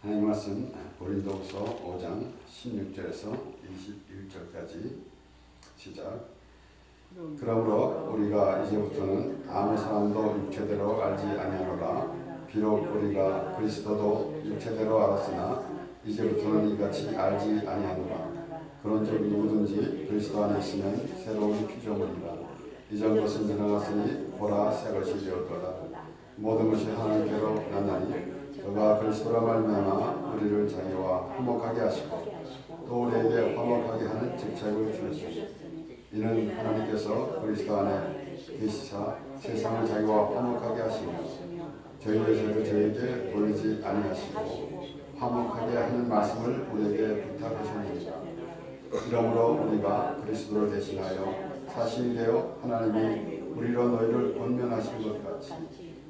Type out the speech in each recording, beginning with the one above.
하나님 말씀 고린도후서 5장 16절에서 21절까지 시작. 그러므로 우리가 이제부터는 아무 사람도 육체대로 알지 아니하노라. 비록 우리가 그리스도도 육체대로 알았으나 이제부터는 이같이 알지 아니하노라. 그런즉 누구든지 그리스도 안에 있으면 새로운 피조물이라. 이전 것은 지나갔으니 보라 새 것이 되었도다. 모든 것이 하나님께로 났나니 그가 그리스도로 말미암아 우리를 자기와 화목하게 하시고 또 우리에게 화목하게 하는 직책을 주셨으니 이는 하나님께서 그리스도 안에 계시사 세상을 자기와 화목하게 하시며 저희의 죄를 저희에게 돌리지 아니하시고 화목하게 하는 말씀을 우리에게 부탁하셨느니라. 이러므로 우리가 그리스도를 대신하여 사실이 되어 하나님이 우리로 너희를 권면하신 것 같이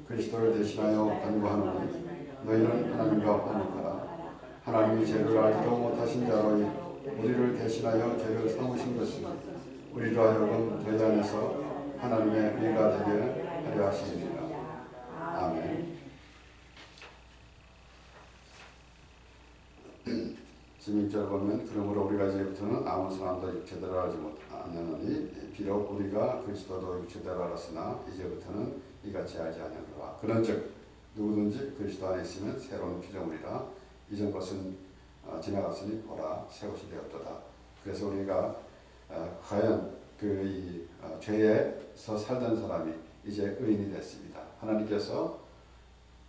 그리스도를 대신하여 간구하노니 너희는 하나님과 화목하라. 하나님이 죄를 알지도 못하신 자로 우리를 대신하여 죄를 삼으신 것은 우리로 하여금 저희 안에서 하나님의 의가 되게 하려 하십니다. 아멘. 16절 보면 그러므로 우리가 이제부터는 아무 사람도 육체대로 알지 못하느니 비록 우리가 그리스도도 육체대로 알았으나 이제부터는 이같이 알지 아니하노라. 그런즉 누구든지 그리스도 안에 있으면 새로운 피조물이라. 이전 것은 지나갔으니 보라 새 것이 되었도다. 그래서 우리가 과연 그 죄에서 살던 사람이 이제 의인이 됐습니다. 하나님께서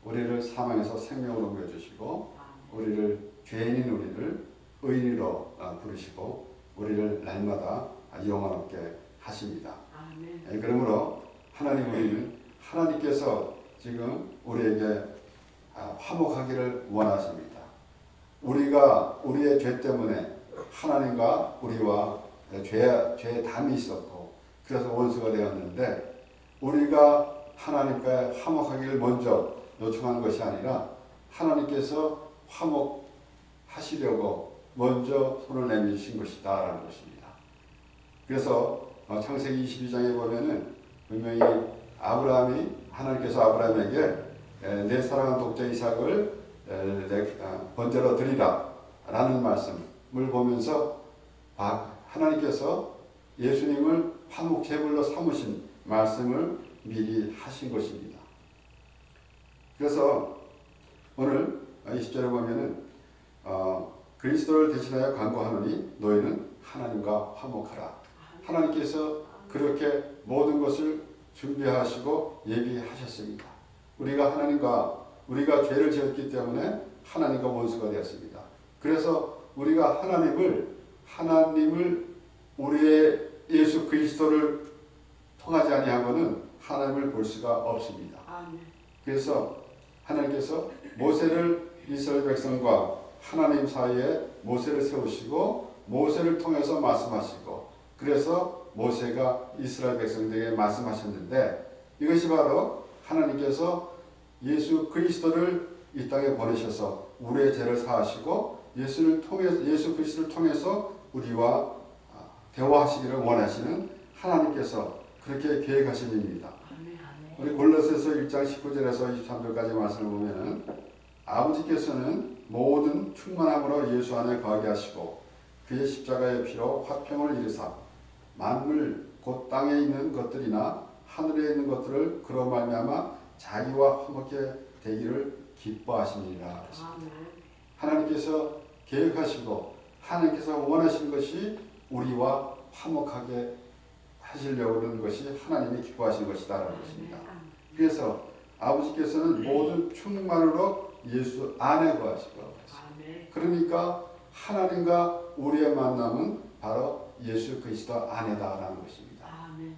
우리를 사망에서 생명으로 옮겨주시고 우리를 죄인인 우리를 의인으로 부르시고 우리를 날마다 영원 없게 하십니다. 아멘. 그러므로 하나님 우리는 하나님께서 지금 우리에게 화목하기를 원하십니다. 우리가 우리의 죄 때문에 하나님과 우리와 죄의 담이 있었고 그래서 원수가 되었는데 우리가 하나님과 화목하기를 먼저 요청한 것이 아니라 하나님께서 화목하시려고 먼저 손을 내미신 것이다라는 것입니다. 그래서 창세기 22장에 보면은 분명히 하나님께서 아브라함에게 내 사랑하는 독자 이삭을 번제로 드리라 라는 말씀을 보면서 하나님께서 예수님을 화목제물로 삼으신 말씀을 미리 하신 것입니다. 그래서 오늘 20절에 보면은 그리스도를 대신하여 간구하노니 너희는 하나님과 화목하라. 하나님께서 그렇게 모든 것을 준비하시고 예비하셨습니다. 우리가 죄를 지었기 때문에 하나님과 원수가 되었습니다. 그래서 우리가 하나님을 우리의 예수 그리스도를 통하지 아니하고는 하나님을 볼 수가 없습니다. 그래서 하나님께서 모세를 이스라엘 백성과 하나님 사이에 모세를 세우시고 모세를 통해서 말씀하시고 그래서 모세가 이스라엘 백성들에게 말씀하셨는데 이것이 바로 하나님께서 예수 그리스도를 이 땅에 보내셔서 우리의 죄를 사하시고 예수 그리스도를 통해서 우리와 대화하시기를 원하시는 하나님께서 그렇게 계획하신 일입니다. 우리 골로새서 1장 19절에서 23절까지 말씀을 보면은 아버지께서는 모든 충만함으로 예수 안에 거하게 하시고 그의 십자가의 피로 화평을 이루사 만물 곧 땅에 있는 것들이나 하늘에 있는 것들을 그로 말미암아 자기와 화목게 되기를 기뻐하시니라. 하나님께서 계획하시고 하나님께서 원하시는 것이 우리와 화목하게 하시려고 하는 것이 하나님이 기뻐하시는 것이다라는 것입니다. 그래서 아버지께서는 모든 충만으로 예수 안에 거하시고 그러니까 하나님과 우리의 만남은 바로 예수 그리스도 안에다라는 것입니다.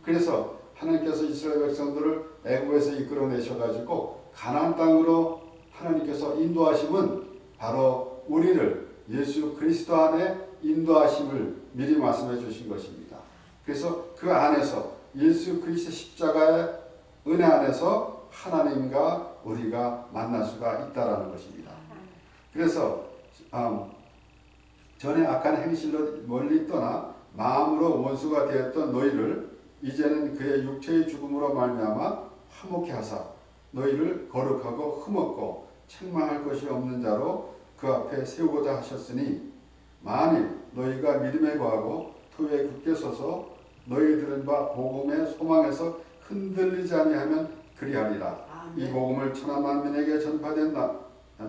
그래서 하나님께서 이스라엘 백성들을 애굽에서 이끌어내셔가지고 가나안 땅으로 하나님께서 인도하심은 바로 우리를 예수 그리스도 안에 인도하심을 미리 말씀해 주신 것입니다. 그래서 그 안에서 예수 그리스도 십자가의 은혜 안에서 하나님과 우리가 만날 수가 있다라는 것입니다. 그래서 전에 악한 행실로 멀리 떠나 마음으로 원수가 되었던 너희를 이제는 그의 육체의 죽음으로 말미암아 화목케 하사 너희를 거룩하고 흠없고 책망할 것이 없는 자로 그 앞에 세우고자 하셨으니 만일 너희가 믿음에 거하고 토에 굳게 서서 너희 들은 바 복음의 소망에서 흔들리지 아니하면 그리하리라. 이 복음을 천하 만민에게 전파된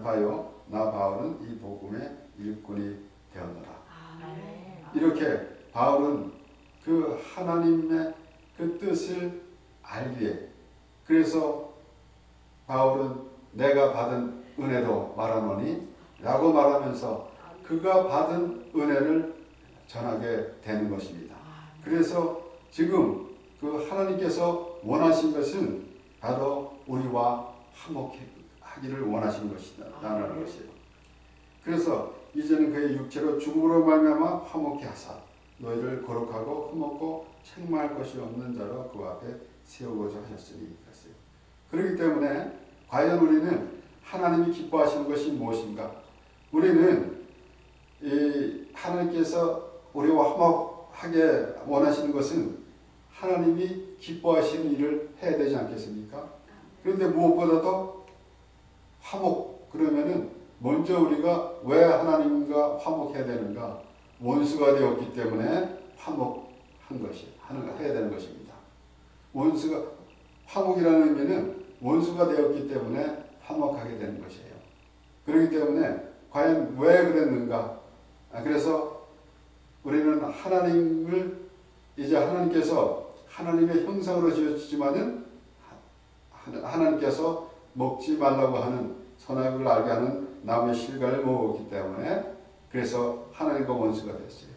바요 나 바울은 이 복음의 일꾼이 되었노라. 이렇게 바울은 그 하나님의 그 뜻을 알기에, 그래서 바울은 내가 받은 은혜도 말하노니 라고 말하면서 그가 받은 은혜를 전하게 되는 것입니다. 그래서 지금 그 하나님께서 원하신 것은 바로 우리와 화목하기를 원하시는 것이라는 것이에요. 그래서 이제는 그의 육체로 죽음으로 말미암아 화목케 하사 너희를 거룩하고 흠없고 책망할 것이 없는 자로 그 앞에 세우고자 하셨으니 그랬어요. 그렇기 때문에 과연 우리는 하나님이 기뻐하시는 것이 무엇인가? 우리는 이 하나님께서 우리와 화목하게 원하시는 것은 하나님이 기뻐하시는 일을 해야 되지 않겠습니까? 그런데 무엇보다도 화목, 그러면은 먼저 우리가 왜 하나님과 화목해야 되는가? 원수가 되었기 때문에 화목한 것이 해야 되는 것입니다. 원수가 화목이라는 의미는 원수가 되었기 때문에 화목하게 되는 것이에요. 그렇기 때문에 과연 왜 그랬는가? 그래서 우리는 하나님을 이제 하나님께서 하나님의 형상으로 지어지지만은 하나님께서 먹지 말라고 하는 선악을 알게 하는 나무의 실과를 먹었기 때문에 그래서 하나님과 원수가 됐어요.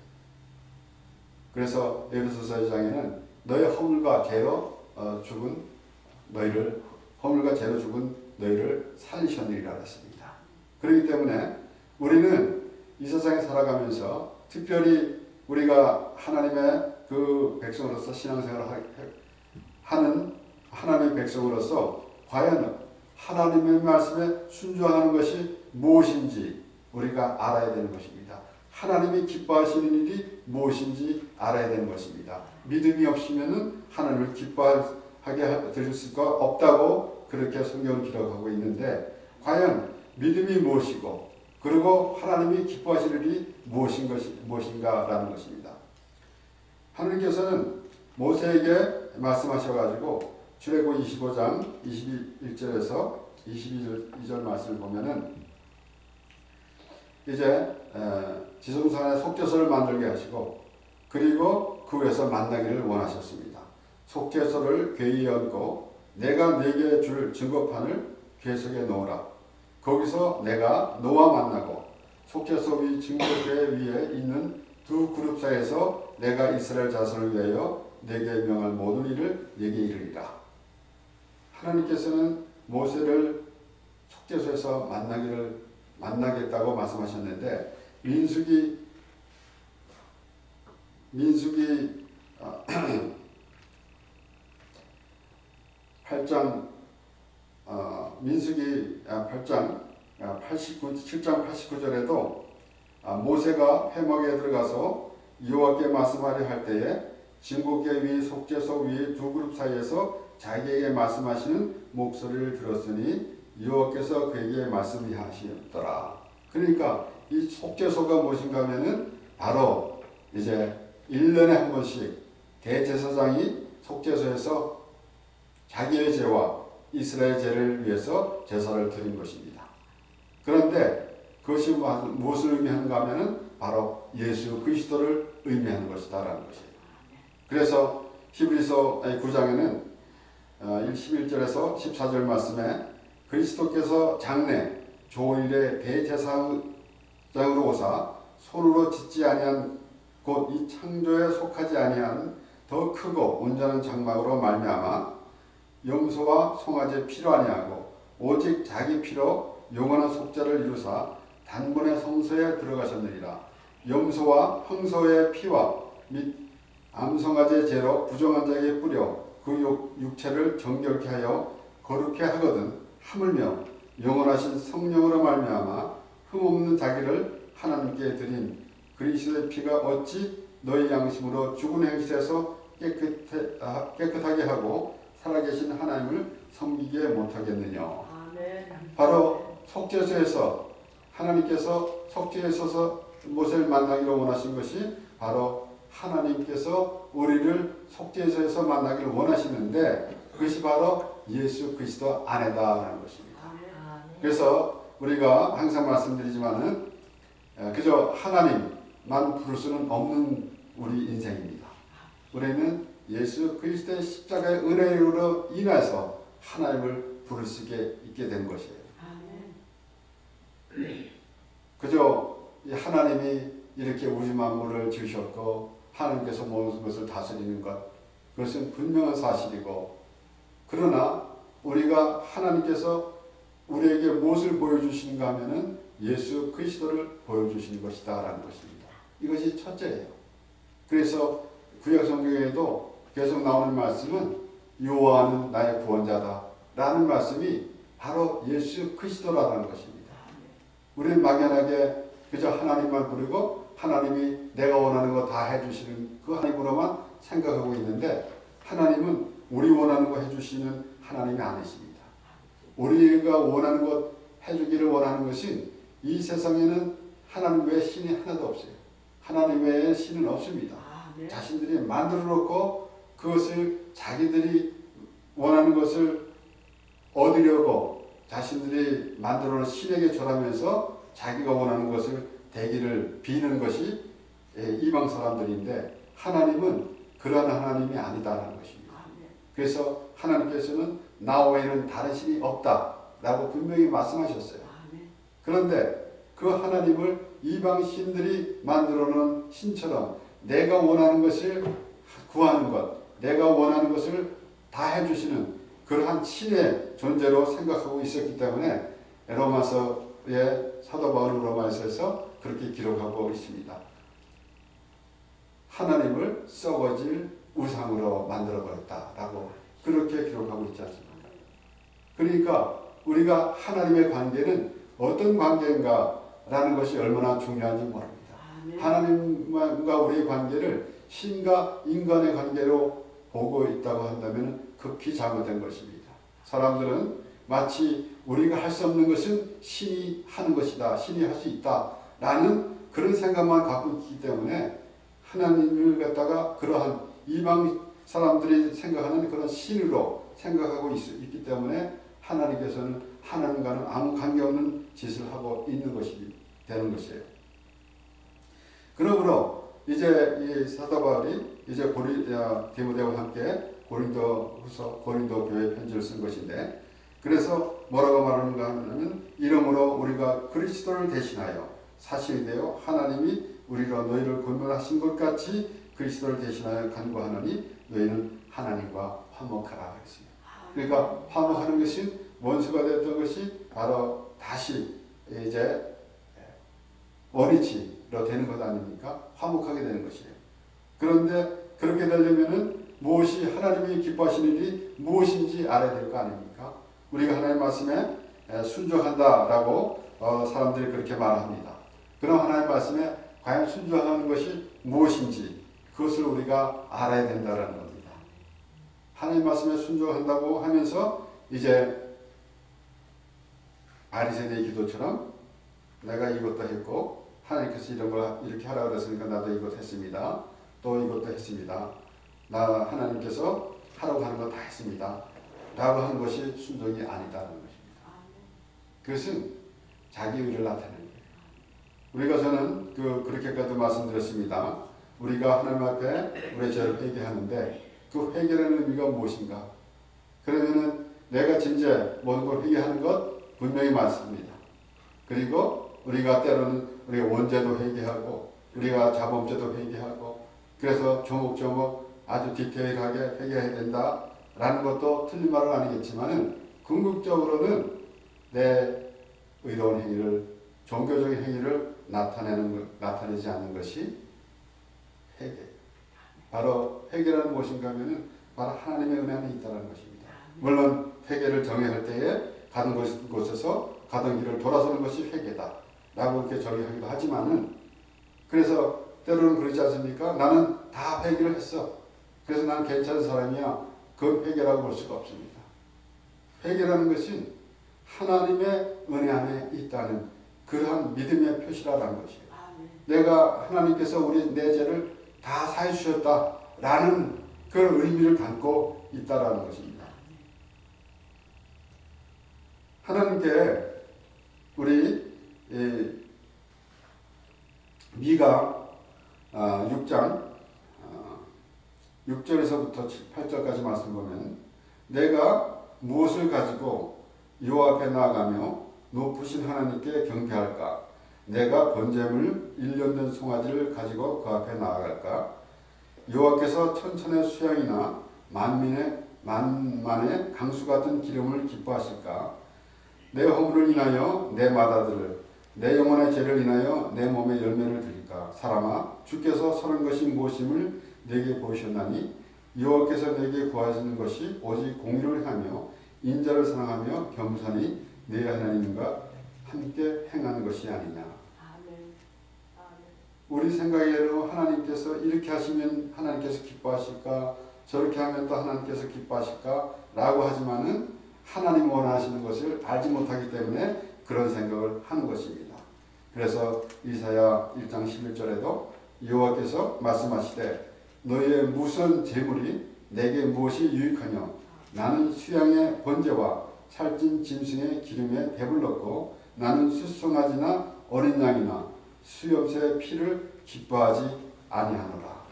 그래서 에베소서 2장에는 너희 허물과 죄로 죽은 너희를 살리셨느니라 했습니다. 그렇기 때문에 우리는 이 세상에 살아가면서 특별히 우리가 하나님의 그 백성으로서 신앙생활을 하는 하나님의 백성으로서 과연 하나님의 말씀에 순종하는 것이 무엇인지 우리가 알아야 되는 것입니다. 하나님이 기뻐하시는 일이 무엇인지 알아야 되는 것입니다. 믿음이 없으면은 하나님을 기뻐하게 될 수가 없다고 그렇게 성경을 기록하고 있는데, 과연 믿음이 무엇이고 그리고 하나님이 기뻐하시는 일이 무엇인가라는 것입니다. 하나님께서는 모세에게 말씀하셔가지고 출애굽 25장 21절에서 22절 말씀을 보면은 이제 지성산에 속죄소를 만들게 하시고 그리고 그 위에서 만나기를 원하셨습니다. 속죄소를 궤에 얹고 내가 네게 줄 증거판을 궤 속에 놓으라. 거기서 내가 너와 만나고 속죄소 위 증거궤 위에 있는 두 그룹 사이에서 내가 이스라엘 자손을 위하여 네게 명할 모든 일을 네게 이르리라. 하나님께서는 모세를 속죄소에서 만나겠다고 말씀하셨는데 민수기 8장 7장 89절에도 모세가 회막에 들어가서 여호와께 말씀하려 할 때에 증거궤 위 속죄소 위 두 그룹 사이에서 자기에게 말씀하시는 목소리를 들었으니 여호와께서 그에게 말씀하시더라. 그러니까 이 속죄소가 무엇인가 하면은 바로 이제 1년에 한 번씩 대제사장이 속죄소에서 자기의 죄와 이스라엘 죄를 위해서 제사를 드린 것입니다. 그런데 그것이 무엇을 의미하는가 하면은 바로 예수 그리스도를 의미하는 것이다라는 것이에요. 그래서 히브리서 9장에는 11절에서 14절 말씀에 그리스도께서 장래 조일의 대제사장으로 오사 손으로 짓지 아니한 곧 이 창조에 속하지 아니한 더 크고 온전한 장막으로 말미암아 염소와 송아지의 피로 아니하고 오직 자기 피로 영원한 속죄를 이루사 단번에 성소에 들어가셨느니라. 염소와 황소의 피와 및 암송아지의 죄로 부정한 자에게 뿌려 그 육체를 정결케 하여 거룩케 하거든 하물며 영원하신 성령으로 말미암아 흠없는 자기를 하나님께 드린 그리스도의 피가 어찌 너희 양심으로 죽은 행실에서 깨끗하게 하고 살아계신 하나님을 섬기게 못하겠느냐. 바로 속죄소에서 하나님께서 속죄에 있어서 모세를 만나기를 원하신 것이 바로 하나님께서 우리를 속죄에서 만나기를 원하시는데 그것이 바로 예수 그리스도 안에다라는 것입니다. 그래서 우리가 항상 말씀드리지만은 그저 하나님만 부를 수는 없는 우리 인생입니다. 우리는 예수 그리스도의 십자가의 은혜로 인해서 하나님을 부를 수 있게 된 것이에요. 그저 하나님이 이렇게 우주 만물을 지으셨고 하나님께서 모든 것을 다스리는 것, 그것은 분명한 사실이고, 그러나 우리가 하나님께서 우리에게 무엇을 보여주시는가 하면은 예수 그리스도를 보여주시는 것이다 라는 것입니다. 이것이 첫째예요. 그래서 구약 성경에도 계속 나오는 말씀은 여호와는 나의 구원자다 라는 말씀이 바로 예수 그리스도라는 것입니다. 우리는 막연하게 그저 하나님만 부르고 하나님이 내가 원하는 거 다 해주시는 그 하나님으로만 생각하고 있는데, 하나님은 우리 원하는 거 해주시는 하나님이 아니십니다. 우리가 원하는 것 해주기를 원하는 것은 이 세상에는 하나님 외에 신이 하나도 없어요. 하나님 외에 신은 없습니다. 자신들이 만들어 놓고 그것을 자기들이 원하는 것을 얻으려고 자신들이 만들어 놓은 신에게 절하면서 자기가 원하는 것을 되기를 비는 것이 이방 사람들인데, 하나님은 그러한 하나님이 아니다라는 것입니다. 그래서 하나님께서는 나 외에는 다른 신이 없다라고 분명히 말씀하셨어요. 그런데 그 하나님을 이방 신들이 만들어 놓은 신처럼 내가 원하는 것을 구하는 것, 내가 원하는 것을 다 해주시는 그러한 신의 존재로 생각하고 있었기 때문에 로마서의 사도 바울은 로마서에서 그렇게 기록하고 있습니다. 하나님을 썩어질 우상으로 만들어버렸다라고 그렇게 기록하고 있지 않습니까? 그러니까 우리가 하나님의 관계는 어떤 관계인가라는 것이 얼마나 중요한지 모릅니다. 하나님과 우리의 관계를 신과 인간의 관계로 보고 있다고 한다면 극히 잘못된 것입니다. 사람들은 마치 우리가 할 수 없는 것은 신이 하는 것이다, 신이 할 수 있다라는 그런 생각만 갖고 있기 때문에 하나님을 갖다가 그러한 이방 사람들이 생각하는 그런 신으로 생각하고 있기 때문에 하나님께서는 하나님과는 아무 관계없는 짓을 하고 있는 것이 되는 것이에요. 그러므로 이제 이 사도 바울이 이제 디모데와 함께 고린도 교회에 편지를 쓴 것인데, 그래서 뭐라고 말하는가 하면 이러므로 우리가 그리스도를 대신하여 사실이 되어 하나님이 우리로 너희를 권면하신 것 같이 그리스도를 대신하여 간구하노니 너희는 하나님과 화목하라 했습니다. 그러니까 화목하는 것은 원수가 됐던 것이 바로 다시 이제 원위치로 되는 것 아닙니까? 화목하게 되는 것이에요. 그런데 그렇게 되려면은 무엇이 하나님이 기뻐하시는 일이 무엇인지 알아야 될 거 아닙니까? 우리가 하나님의 말씀에 순종한다라고 사람들이 그렇게 말합니다. 그럼 하나님의 말씀에 과연 순종하는 것이 무엇인지 그것을 우리가 알아야 된다는 겁니다. 하나님 말씀에 순종한다고 하면서 이제 바리새인의 기도처럼 내가 이것도 했고 하나님께서 이런 걸 이렇게 하라고 그랬으니까 나도 이것 했습니다. 또 이것도 했습니다. 나 하나님께서 하라고 하는 거 다 했습니다. 라고 하는 것이 순종이 아니다라는 것입니다. 그것은 자기 의를 나타내는 거예요. 우리가 저는 그렇게까지 말씀드렸습니다. 우리가 하나님 앞에 우리의 죄를 회개하는데 그 회개라는 의미가 무엇인가? 그러면은 내가 진짜 모든 걸 회개하는 것 분명히 맞습니다. 그리고 우리가 때로는 우리가 원죄도 회개하고 우리가 자범죄도 회개하고 그래서 조목조목 아주 디테일하게 회개해야 된다라는 것도 틀린 말은 아니겠지만은 궁극적으로는 내 의로운 행위를 종교적인 행위를 나타내지 않는 것이 회개. 바로 회개라는 무엇인가 하면은 바로 하나님의 은혜 안에 있다는 것입니다. 물론 회개를 정의할 때에 가던 곳에서 가던 길을 돌아서는 것이 회개다 라고 이렇게 정의하기도 하지만은, 그래서 때로는 그러지 않습니까? 나는 다 회개를 했어. 그래서 나는 괜찮은 사람이야. 그 회개라고 볼 수가 없습니다. 회개라는 것은 하나님의 은혜 안에 있다는 그러한 믿음의 표시라는 것이에요. 내가 하나님께서 내 죄를 다 사해 주셨다라는 그런 의미를 담고 있다라는 것입니다. 하나님께 우리 미가 6장 6절에서부터 8절까지 말씀 보면 내가 무엇을 가지고 여호와 앞에 나아가며 높으신 하나님께 경배할까? 내가 번제물 1년 된 송아지를 가지고 그 앞에 나아갈까? 여호와께서 천천의 수양이나 만만의 강수 같은 기름을 기뻐하실까? 내 허물을 인하여 내 마다들을 내 영혼의 죄를 인하여 내 몸의 열매를 드릴까? 사람아 주께서 선한 것이 무엇임을 내게 보이셨나니 여호와께서 내게 구하시는 것이 오직 공의를 하며 인자를 사랑하며 겸손히 내 하나님과 함께 행하는 것이 아니냐. 우리 생각에는 하나님께서 이렇게 하시면 하나님께서 기뻐하실까, 저렇게 하면 또 하나님께서 기뻐하실까 라고 하지만은 하나님 원하시는 것을 알지 못하기 때문에 그런 생각을 하는 것입니다. 그래서 이사야 1장 11절에도 여호와께서 말씀하시되 너희의 무슨 재물이 내게 무엇이 유익하냐? 나는 수양의 번제와 살찐 짐승의 기름에 배불렀고 나는 숫송아지나 어린 양이나 수염새의 피를 기뻐하지 아니하노라.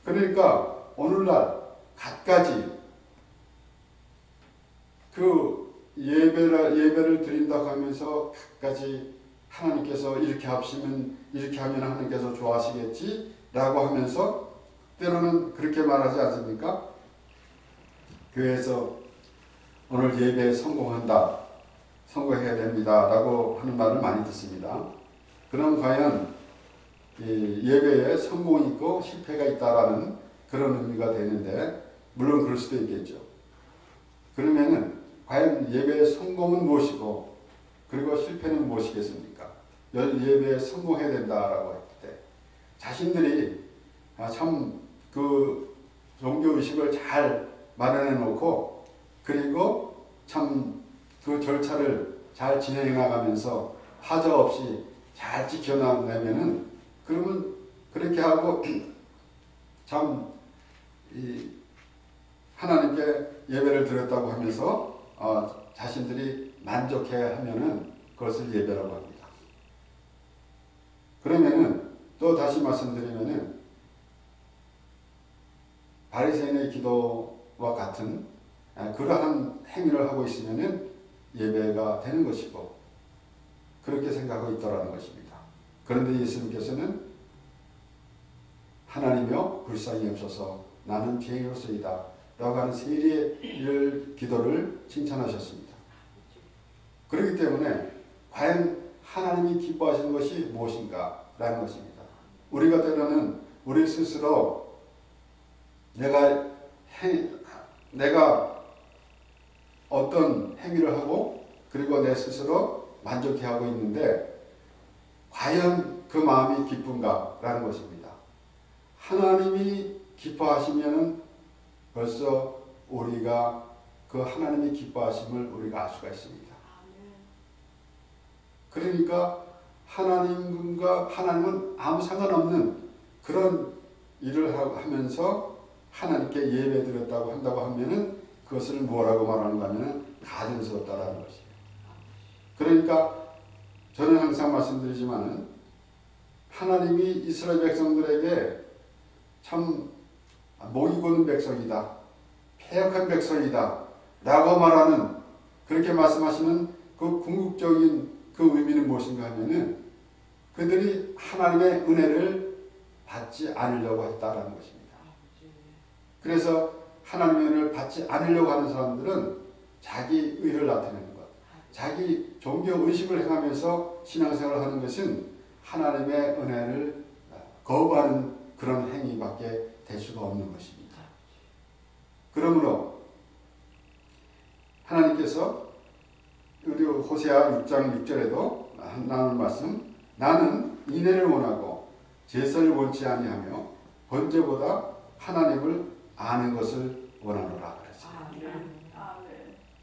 그러니까 오늘날 갖가지 그 예배를 드린다고 하면서 갖가지 하나님께서 이렇게 하시면 이렇게 하면 하나님께서 좋아하시겠지 라고 하면서 때로는 그렇게 말하지 않습니까? 교회에서 오늘 예배에 성공해야 됩니다 라고 하는 말을 많이 듣습니다. 그럼 과연 예배에 성공이 있고 실패가 있다라는 그런 의미가 되는데 물론 그럴 수도 있겠죠. 그러면은 과연 예배의 성공은 무엇이고 그리고 실패는 무엇이겠습니까? 예배에 성공해야 된다라고 했을 때 자신들이 참 그 종교의식을 잘 마련해 놓고 그리고 참 그 절차를 잘 진행해 나가면서 하자 없이 잘 지켜나가면은 그러면 그렇게 하고 참 하나님께 예배를 드렸다고 하면서 자신들이 만족해 하면은 그것을 예배라고 합니다. 그러면은 또 다시 말씀드리면은 바리새인의 기도와 같은 그러한 행위를 하고 있으면은 예배가 되는 것이고 그렇게 생각하고 있더라는 것입니다. 그런데 예수님께서는 하나님이여 불쌍히 여기소서 나는 죄인으로서이다 라고 하는 세리의 기도를 칭찬하셨습니다. 그렇기 때문에 과연 하나님이 기뻐하시는 것이 무엇인가 라는 것입니다. 우리가 때로는 우리 스스로 내가 어떤 행위를 하고 그리고 내 스스로 만족해하고 있는데 과연 그 마음이 기쁜가 라는 것입니다. 하나님이 기뻐하시면 벌써 우리가 그 하나님이 기뻐하심을 우리가 알 수가 있습니다. 그러니까 하나님은 아무 상관없는 그런 일을 하면서 하나님께 예배 드렸다고 한다고 하면은 그것을 뭐라고 말하는가 하면은 가증스럽다라는 것이에요. 그러니까 저는 항상 말씀드리지만은 하나님이 이스라엘 백성들에게 참 목이 고는 백성이다, 패역한 백성이다 라고 말하는 그렇게 말씀하시는 그 궁극적인 그 의미는 무엇인가 하면은 그들이 하나님의 은혜를 받지 않으려고 했다라는 것입니다. 그래서 하나님의 은혜를 받지 않으려고 하는 사람들은 자기 의를 나타내는 것, 자기 종교 의식을 행하면서 신앙생활을 하는 것은 하나님의 은혜를 거부하는 그런 행위밖에 될 수가 없는 것입니다. 그러므로 하나님께서 우리 호세아 6장 6절에도 나오는 말씀, 나는 인애를 원하고 제사를 원치 아니하며 번제보다 하나님을 아는 것을 원하노라 그랬어요.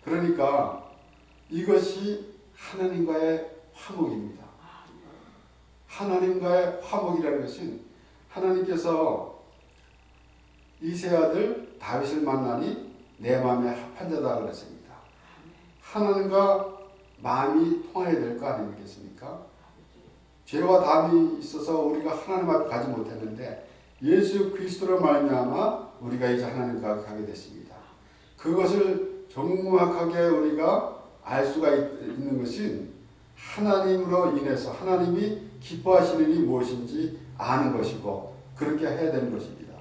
그러니까 이것이 하나님과의 화목입니다. 하나님과의 화목이라는 것은 하나님께서 이세 아들 다윗을 만나니 내 마음에 합한 자다 그랬습니다. 하나님과 마음이 통해야 될 거 아니겠습니까? 죄와 담이 있어서 우리가 하나님 앞에 가지 못했는데 예수 그리스도로 말미암아 우리가 이제 하나님과 가게 됐습니다. 그것을 정확하게 우리가 알 수가 있는 것은 하나님으로 인해서 하나님이 기뻐하시는 일이 무엇인지 아는 것이고 그렇게 해야 되는 것입니다.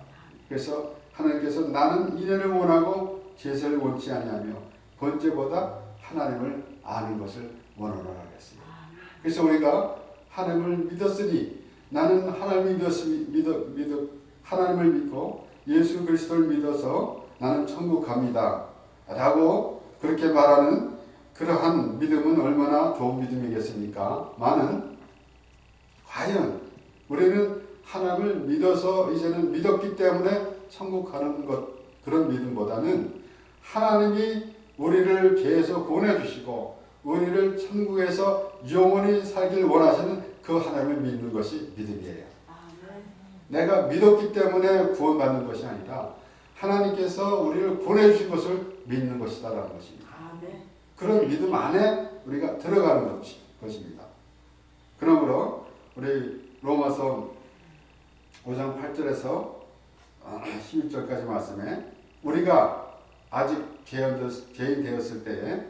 그래서 하나님께서 나는 인애를 원하고 제사를 원치 아니하며 번제보다 하나님을 아는 것을 원하노라 하겠습니다. 그래서 우리가 하나님을 믿었으니 나는 하나님을 하나님을 믿고 예수 그리스도를 믿어서 나는 천국 갑니다 라고 그렇게 말하는 그러한 믿음은 얼마나 좋은 믿음이겠습니까? 많은 과연 우리는 하나님을 믿어서 이제는 믿었기 때문에 천국 가는 것 그런 믿음보다는 하나님이 우리를 계속 보내주시고 우리를 천국에서 영원히 살길 원하시는 그 하나님을 믿는 것이 믿음이에요. 내가 믿었기 때문에 구원받는 것이 아니라 하나님께서 우리를 보내주신 것을 믿는 것이다라는 것입니다. 그런 믿음 안에 우리가 들어가는 것입니다. 그러므로 우리 로마서 5장 8절에서 11절까지 말씀에 우리가 아직 죄인 되었을 때에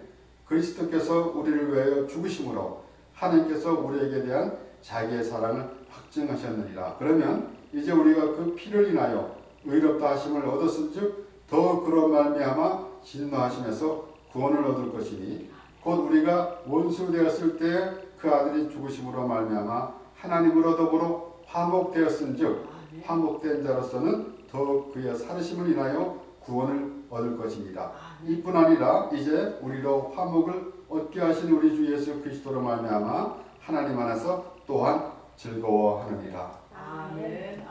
그리스도께서 우리를 위하여 죽으심으로 하나님께서 우리에게 대한 자기의 사랑을 확증하셨느니라. 그러면 이제 우리가 그 피를 인하여 의롭다 하심을 얻었은즉 더 그런 말미암아 진노하심에서 구원을 얻을 것이니 곧 우리가 원수 되었을 때 그 아들이 죽으심으로 말미암아 하나님으로 더불어 화목되었은즉 화목된 자로서는 더 그의 살으심을 인하여 구원을 얻을 것입니다. 이뿐 아니라 이제 우리로 화목을 얻게 하신 우리 주 예수 그리스도로 말미암아 하나님 안에서 또한 즐거워하느니라. 아멘.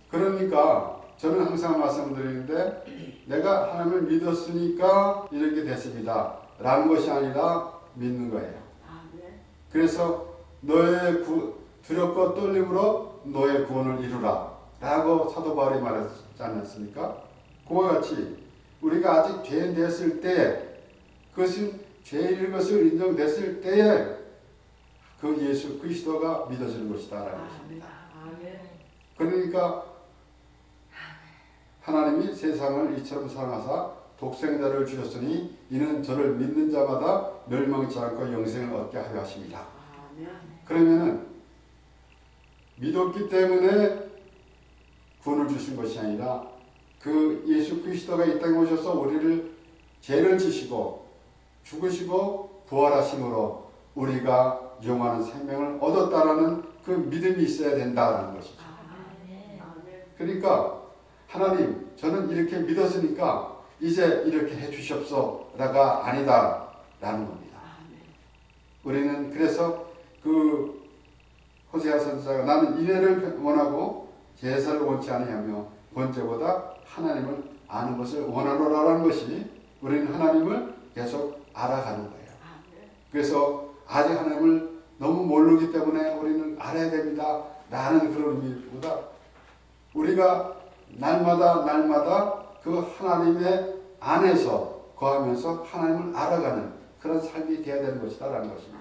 그러니까 저는 항상 말씀드리는데 내가 하나님을 믿었으니까 이렇게 됐습니다 라는 것이 아니라 믿는 거예요. 그래서 너의 두렵고 떨림으로 너의 구원을 이루라 라고 사도 바울이 말했지 않았습니까? 그와 같이 우리가 아직 죄인 됐을 때 그것은 죄인인 것을 인정됐을 때에 그 예수 그리스도가 믿어지는 것이다 라는 것입니다. 그러니까 하나님이 세상을 이처럼 사랑하사 독생자를 주셨으니 이는 저를 믿는 자마다 멸망치 않고 영생을 얻게 하려 하십니다. 그러면은 믿었기 때문에 구원을 주신 것이 아니라 그 예수 그리스도가 이 땅에 오셔서 우리를 죄를 지시고 죽으시고 부활하심으로 우리가 영원한 생명을 얻었다라는 그 믿음이 있어야 된다는 것이죠. 그러니까 하나님 저는 이렇게 믿었으니까 이제 이렇게 해주시옵소서가 아니다라는 겁니다. 우리는 그래서 그 호세아 선지자가 나는 인애를 원하고 제사를 원치 아니하며 번제보다 하나님을 아는 것을 원하노라라는 것이 우리는 하나님을 계속 알아가는 거예요. 그래서 아직 하나님을 너무 모르기 때문에 우리는 알아야 됩니다 라는 그런 의미보다 우리가 날마다 그 하나님의 안에서 거하면서 하나님을 알아가는 그런 삶이 되어야 되는 것이다라는 것입니다.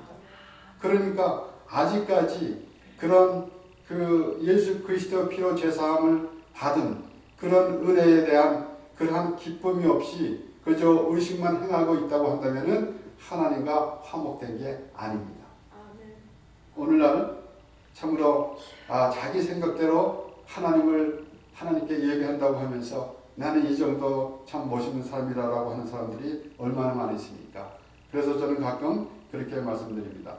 그러니까 아직까지 그런 그 예수 그리스도 피로 제사함을 받은 그런 은혜에 대한 그러한 기쁨이 없이 그저 의식만 행하고 있다고 한다면은 하나님과 화목된 게 아닙니다. 오늘날 참으로 자기 생각대로 하나님께 예배한다고 하면서 나는 이 정도 참 멋있는 사람이라고 하는 사람들이 얼마나 많이 있습니까? 그래서 저는 가끔 그렇게 말씀드립니다.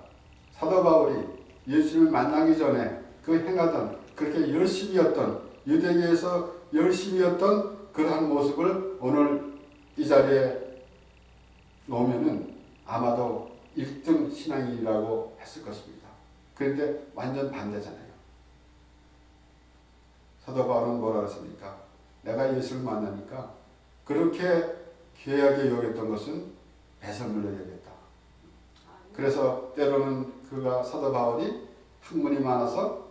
사도 바울이 예수님을 만나기 전에 그 행하던 그렇게 열심히였던 유대교에서 열심히였던 그러한 모습을 오늘 이 자리에 놓으면은 아마도 1등 신앙이라고 했을 것입니다. 그런데 완전 반대잖아요. 사도 바울은 뭐라 했습니까? 내가 예수를 만나니까 그렇게 귀하게 여겼던 것은 배설물로 여겼다. 그래서 때로는 그가 사도 바울이 학문이 많아서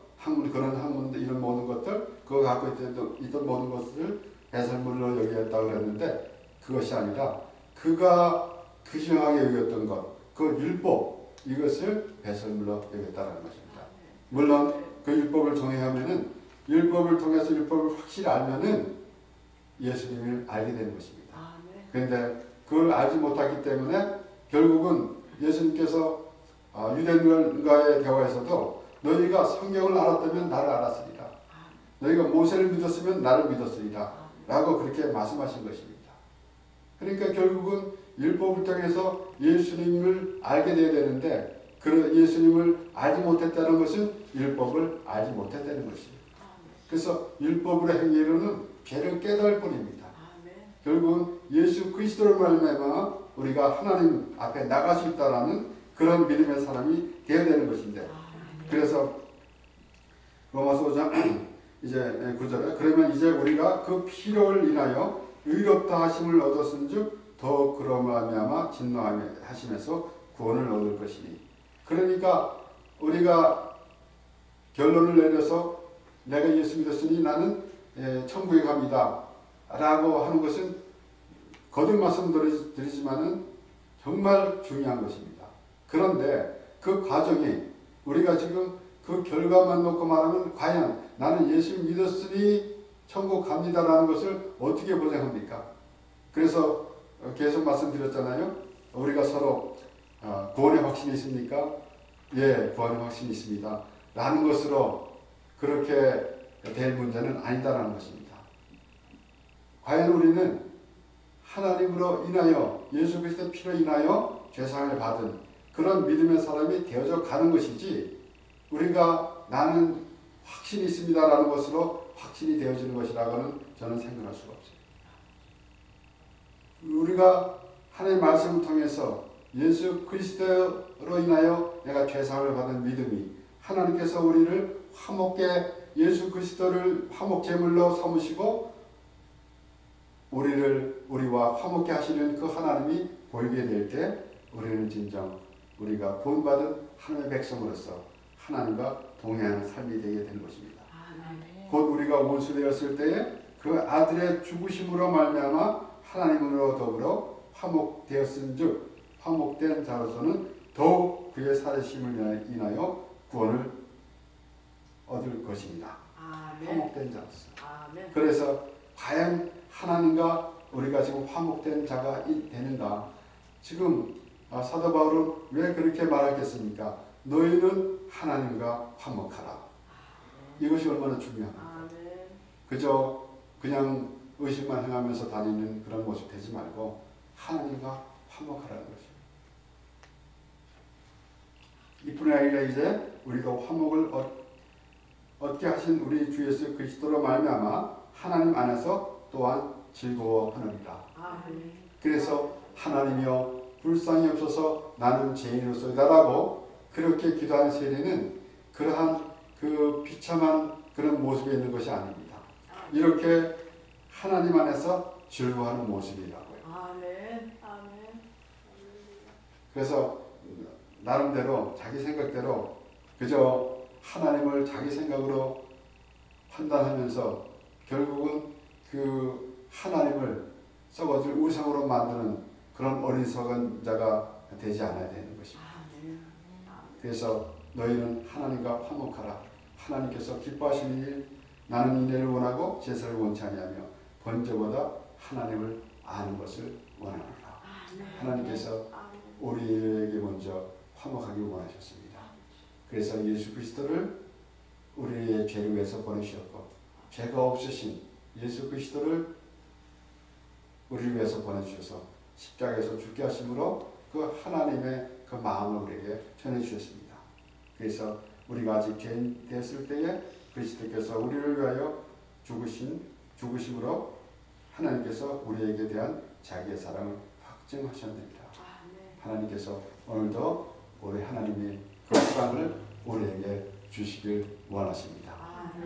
그런 학문들 이런 모든 것들 그가 갖고 있던 모든 것을 배설물로 여기었다고 그랬는데 그것이 아니라 그가 귀중하게 여겼던 것, 그 율법 이것을 배설물로 여겼다는 것입니다. 물론 그 율법을 정의하면은 율법을 통해서 율법을 확실히 알면은 예수님을 알게 되는 것입니다. 그런데 그걸 알지 못하기 때문에 결국은 예수님께서 유대인과의 대화에서도 너희가 성경을 알았다면 나를 알았으리라. 너희가 모세를 믿었으면 나를 믿었으리라. 라고 그렇게 말씀하신 것입니다. 그러니까 결국은 율법을 통해서 예수님을 알게 되어야 되는데 그 예수님을 알지 못했다는 것은 율법을 알지 못했다는 것입니다. 그래서 율법으로 행위로는 죄를 깨달을 뿐입니다. 결국은 예수 그리스도를 말미암아 우리가 하나님 앞에 나갈 수 있다라는 그런 믿음의 사람이 되어야 되는 것인데 그래서 로마서 5장 이제 9절에 그러면 이제 우리가 그 피를 인하여 의롭다 하심을 얻었은즉 더 그로 말미암아 진노하심에서 구원을 얻을 것이니 그러니까 우리가 결론을 내려서 내가 예수 믿었으니 나는 천국에 갑니다 라고 하는 것은 거듭 말씀드리지만은 정말 중요한 것입니다. 그런데 그 과정이 우리가 지금 그 결과만 놓고 말하면 과연 나는 예수 믿었으니 천국 갑니다라는 것을 어떻게 보장합니까? 그래서 계속 말씀드렸잖아요. 우리가 서로 구원의 확신이 있습니까? 예, 구원의 확신이 있습니다. 라는 것으로 그렇게 될 문제는 아니다라는 것입니다. 과연 우리는 하나님으로 인하여 예수 그리스도의 피로 인하여 죄사함을 받은 그런 믿음의 사람이 되어져 가는 것이지 우리가 나는 확신이 있습니다라는 것으로 확신이 되어지는 것이라고는 저는 생각할 수가 없습니다. 우리가 하나님의 말씀을 통해서 예수 그리스도로 인하여 내가 죄사함을 받은 믿음이 하나님께서 우리를 화목게 예수 그리스도를 화목 제물로 삼으시고 우리와 화목케 하시는 그 하나님이 보이게 될 때 우리는 진정 우리가 구원받은 하나님의 백성으로서 하나님과 동행하는 삶이 되게 되는 것입니다. 곧 우리가 원수 되었을 때에 그 아들의 죽으심으로 말미암아 하나님으로 더불어 화목되었은즉 화목된 자로서는 더욱 그의 살으심을 인하여 구원을 얻을 것입니다. 화목된 자로서. 그래서 과연 하나님과 우리가 지금 화목된 자가 되는가? 지금 사도 바울은 왜 그렇게 말하겠습니까? 너희는 하나님과 화목하라. 이것이 얼마나 중요합니까? 그저 그냥 의식만 행하면서 다니는 그런 모습 되지 말고 하나님과 화목하라는 것입니다. 이뿐이 아니라 이제 우리가 화목을 얻게 하신 우리 주 예수 그리스도로 말미암아 하나님 안에서 또한 즐거워하느니라. 그래서 하나님이여 불쌍히 없어서 나는 죄인으로서이다라고 그렇게 기도하는 세례는 그러한 그 비참한 그런 모습에 있는 것이 아닙니다. 이렇게 하나님 안에서 즐거워하는 모습이라고요. 그래서 나름대로 자기 생각대로 그저 하나님을 자기 생각으로 판단하면서 결국은 그 하나님을 썩어질 우상으로 만드는 그런 어리석은 자가 되지 않아야 되는 것입니다. 그래서 너희는 하나님과 화목하라. 하나님께서 기뻐하시는 일 나는 이를 원하고 제사를 원치 아니하며 번제보다 하나님을 아는 것을 원하노라. 하나님께서 우리에게 먼저 화목하기 원하셨습니다. 그래서 예수 그리스도를 우리의 죄를 위해서 보내주셨고 죄가 없으신 예수 그리스도를 우리를 위해서 보내주셔서 십자가에서 죽게 하심으로 그 하나님의 그 마음을 우리에게 전해주셨습니다. 그래서 우리가 아직 죄인 되었을 때에 그리스도께서 우리를 위하여 죽으심으로 하나님께서 우리에게 대한 자기의 사랑을 확증하셨습니다. 하나님께서 오늘도 우리 하나님의 그 사랑을 우리에게 주시길 원하십니다.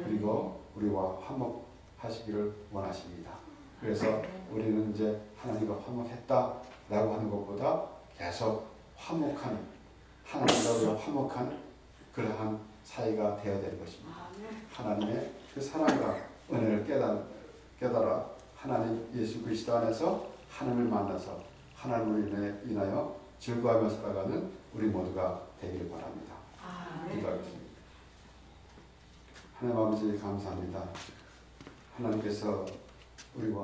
그리고 우리와 화목하시기를 원하십니다. 그래서 우리는 이제 하나님과 화목했다라고 하는 것보다 계속 화목한 하나님과 우리가 화목한 그러한 사이가 되어야 되는 것입니다. 하나님의 그 사랑과 은혜를 깨달아 하나님 예수 그리스도 안에서 하나님을 만나서 하나님을 인하여 즐거워하며 살아가는 우리 모두가 되기를 바랍니다. 기도하겠습니다. 하나님 아버지 감사합니다. 하나님께서 우리와